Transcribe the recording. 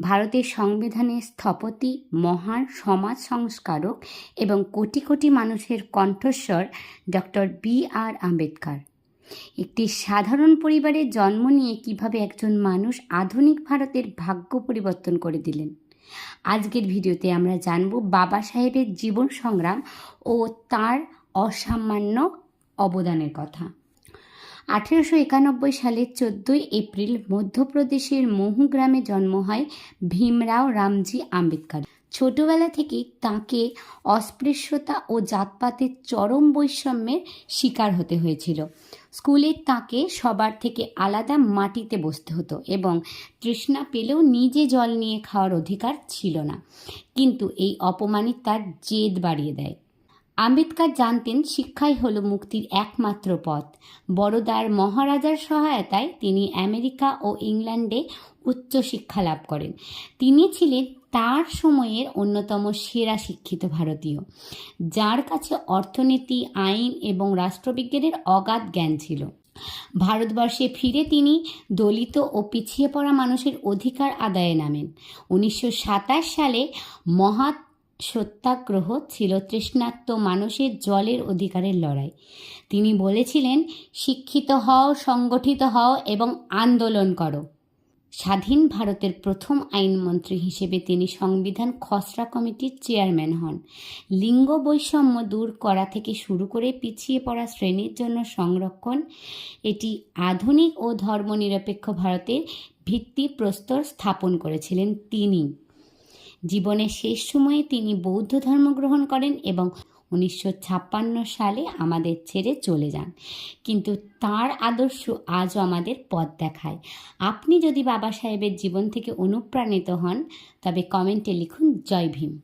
ভারতের সংবিধানের স্থপতি, মহান সমাজ সংস্কারক এবং কোটি কোটি মানুষের কণ্ঠস্বর ডক্টর বি.আর. আম্বেদকর। একটি সাধারণ পরিবারে জন্ম নিয়ে কিভাবে একজন মানুষ আধুনিক ভারতের ভাগ্য পরিবর্তন করে দিলেন। আজকের ভিডিওতে আমরা জানব বাবা সাহেবের জীবন সংগ্রাম ও তার অসামান্য অবদানের কথা। 1891 সালের 14 এপ্রিল মধ্যপ্রদেশের মহু গ্রামে জন্ম হয় ভীমরাও রামজি আম্বেদকর। ছোটবেলা থেকেই তাঁকে অস্পৃশ্যতা ও জাতপাতের চরম বৈষম্যের শিকার হতে হয়েছিল। স্কুলে তাঁকে সবার থেকে আলাদা মাটিতে বসতে হতো এবং তৃষ্ণা পেলেও নিজে জল নিয়ে খাওয়ার অধিকার ছিল না। কিন্তু এই অপমানই তার জেদ বাড়িয়ে দেয়। আম্বেদকর জানতেন শিক্ষাই হলো মুক্তির একমাত্র পথ। বরোদার মহারাজার সহায়তায় তিনি আমেরিকা ও ইংল্যান্ডে উচ্চশিক্ষা লাভ করেন। তিনি ছিলেন তার সময়ের অন্যতম সেরা শিক্ষিত ভারতীয়, যার কাছে অর্থনীতি, আইন এবং রাষ্ট্রবিজ্ঞানের অগাধ জ্ঞান ছিল। ভারতবর্ষে ফিরে তিনি দলিত ও পিছিয়ে পড়া মানুষের অধিকার আদায়ে নামেন। 1927 সালে মহৎ সত্যাগ্রহ ছিল তৃষ্ণার্ত মানুষের জলের অধিকারের লড়াই। তিনি বলেছিলেন, শিক্ষিত হও, সংগঠিত হও এবং আন্দোলন করো। স্বাধীন ভারতের প্রথম আইনমন্ত্রী হিসেবে তিনি সংবিধান খসড়া কমিটির চেয়ারম্যান হন। লিঙ্গ বৈষম্য দূর করা থেকে শুরু করে পিছিয়ে পড়া শ্রেণীর জন্য সংরক্ষণ, এটি আধুনিক ও ধর্মনিরপেক্ষ ভারতের ভিত্তিপ্রস্তর স্থাপন করেছিলেন তিনি। জীবনের শেষ সময়ে তিনি বৌদ্ধ ধর্ম গ্রহণ করেন এবং 1956 সালে আমাদের ছেড়ে চলে যান। কিন্তু তার আদর্শ আজও আমাদের পথ দেখায়। আপনি যদি বাবা সাহেবের জীবন থেকে অনুপ্রাণিত হন, তবে কমেন্টে লিখুন জয় ভীম।